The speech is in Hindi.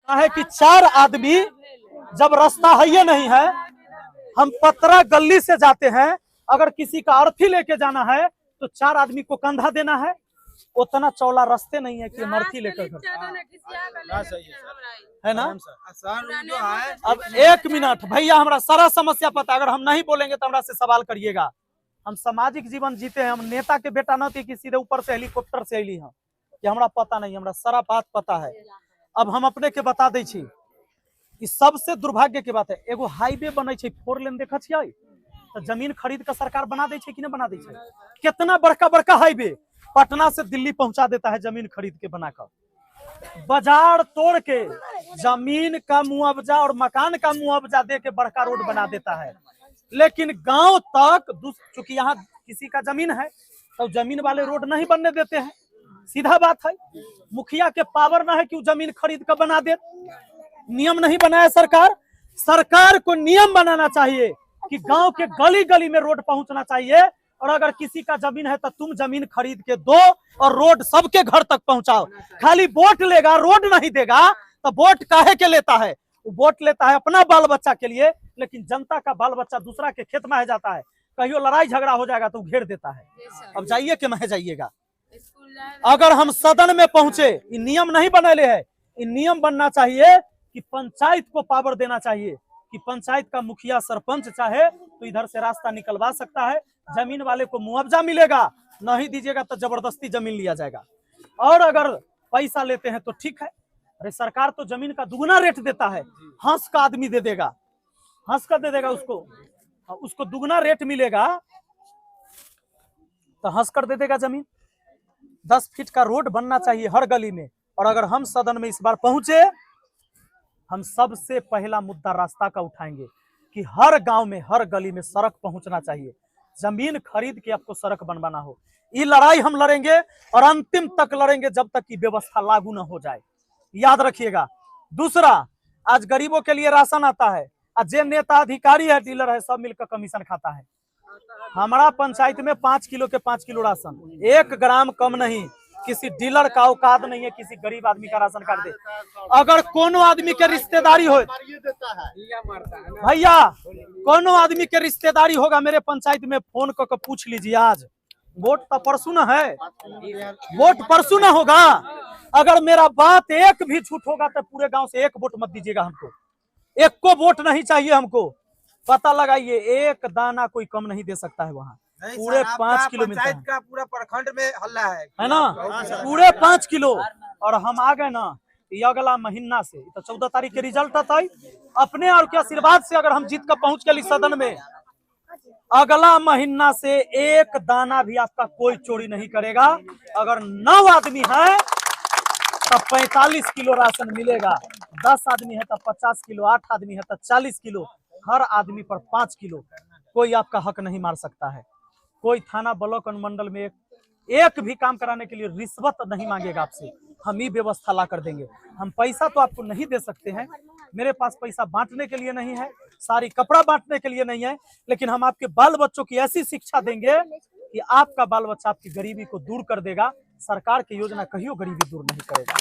है कि चार आदमी जब रास्ता है नहीं है, हम पतरा गली से जाते हैं, अगर किसी का अर्थी लेके जाना है तो चार आदमी को कंधा देना है। उतना चौड़ा रास्ते नहीं है कि हम अर्थी लेकर है ना। अब एक मिनट भैया, हमारा सारा समस्या पता, अगर हम नहीं बोलेंगे तो हमरा से सवाल करिएगा। हम सामाजिक जीवन जीते हैं, हम नेता के बेटा न थे कि सीधे ऊपर से हेलीकॉप्टर से अली हैं, कि हमरा पता नहीं, हमरा सारा बात पता है। अब हम अपने के बता दै छी, ई सबसे दुर्भाग्य के बात है। एगो हाईवे बने छै 4 लेन, देखा छियै तो जमीन खरीद के सरकार बना दै छै कि नहीं बना दै छै। कितना बड़का बड़का हाईवे पटना से दिल्ली पहुंचा देता है जमीन खरीद के बनाकर। बाजार तोड़ के जमीन का मुआवजा और मकान का मुआवजा दे के बड़का रोड बना देता है, लेकिन गांव तक, चूंकि यहाँ किसी का जमीन है तो जमीन वाले रोड नहीं बनने देते हैं। सीधा बात है, मुखिया के पावर ना है कि वो जमीन खरीद कर बना दे। नियम नहीं बनाया सरकार। सरकार को नियम बनाना चाहिए कि गांव के गली गली में रोड पहुंचना चाहिए, और अगर किसी का जमीन है तो तुम जमीन खरीद के दो और रोड सबके घर तक पहुंचाओ। खाली वोट लेगा, रोड नहीं देगा तो वोट काहे के लेता है? वो वोट लेता है अपना बाल बच्चा के लिए, लेकिन जनता का बाल बच्चा दूसरा के खेत में जाता है, कहियो लड़ाई झगड़ा हो जाएगा तो घेर देता है। अब जाइए कि मैं जाइएगा। अगर हम सदन में पहुंचे, ये नियम नहीं बनेले है, ये नियम बनना चाहिए कि पंचायत को पावर देना चाहिए कि पंचायत का मुखिया सरपंच चाहे तो इधर से रास्ता निकलवा सकता है, जमीन वाले को मुआवजा मिलेगा, नहीं दीजिएगा तो जबरदस्ती जमीन लिया जाएगा। और अगर पैसा लेते हैं तो ठीक है, अरे सरकार तो जमीन का दुगना रेट देता है। हंस का आदमी दे देगा, हंस का दे देगा, उसको दुगना रेट मिलेगा तो हंस कर दे देगा जमीन। 10 फीट का रोड बनना चाहिए हर गली में। और अगर हम सदन में इस बार पहुंचे, हम सबसे पहला मुद्दा रास्ता का उठाएंगे कि हर गांव में, हर गली में सड़क पहुंचना चाहिए। जमीन खरीद के आपको सड़क बनवाना हो। ये लड़ाई हम लड़ेंगे और अंतिम तक लड़ेंगे जब तक की व्यवस्था लागू न हो जाए, याद रखिएगा। दूसरा, आज गरीबों के लिए राशन आता है, जे नेता अधिकारी है, डीलर है, सब मिलकर कमीशन खाता है। हमारा पंचायत में 5 किलो के 5 किलो राशन, 1 ग्राम कम नहीं। किसी डीलर का औकात नहीं है किसी गरीब आदमी का राशन कार्ड दे। अगर कोनो आदमी के रिश्तेदारी हो, भैया कोनो आदमी के रिश्तेदारी होगा मेरे पंचायत में, फोन करके पूछ लीजिए। आज वोट तो परसों न है, वोट परसों न होगा। अगर मेरा बात एक भी झूठ होगा तो पूरे गांव से 1 वोट मत दीजिएगा हमको। 1 को वोट नहीं चाहिए हमको। पता लगाइए, 1 दाना कोई कम नहीं दे सकता है वहाँ। पूरे 5 किलो पंचायत का पूरा प्रखंड में हल्ला है ना, पूरे 5 किलो। और हम आ गए ना, ये अगला महीना से, तो 14 तारीख के रिजल्ट आता है। अपने और के आशीर्वाद से अगर हम जीत कर पहुंच गए सदन में, अगला महीना से 1 दाना भी आपका कोई चोरी नहीं करेगा। अगर 9 आदमी है तब 45 किलो राशन मिलेगा, 10 आदमी है तब 50 किलो, 8 आदमी है तब 40 किलो, हर आदमी पर 5 किलो। कोई आपका हक नहीं मार सकता है। कोई थाना, ब्लॉक, अनुमंडल में एक भी काम कराने के लिए रिश्वत नहीं मांगेगा आपसे। हम ही व्यवस्था ला कर देंगे। हम पैसा तो आपको नहीं दे सकते हैं, मेरे पास पैसा बांटने के लिए नहीं है, सारी कपड़ा बांटने के लिए नहीं है, लेकिन हम आपके बाल बच्चों की ऐसी शिक्षा देंगे कि आपका बाल बच्चा आपकी गरीबी को दूर कर देगा। सरकार की योजना कहियो गरीबी दूर नहीं करेगा।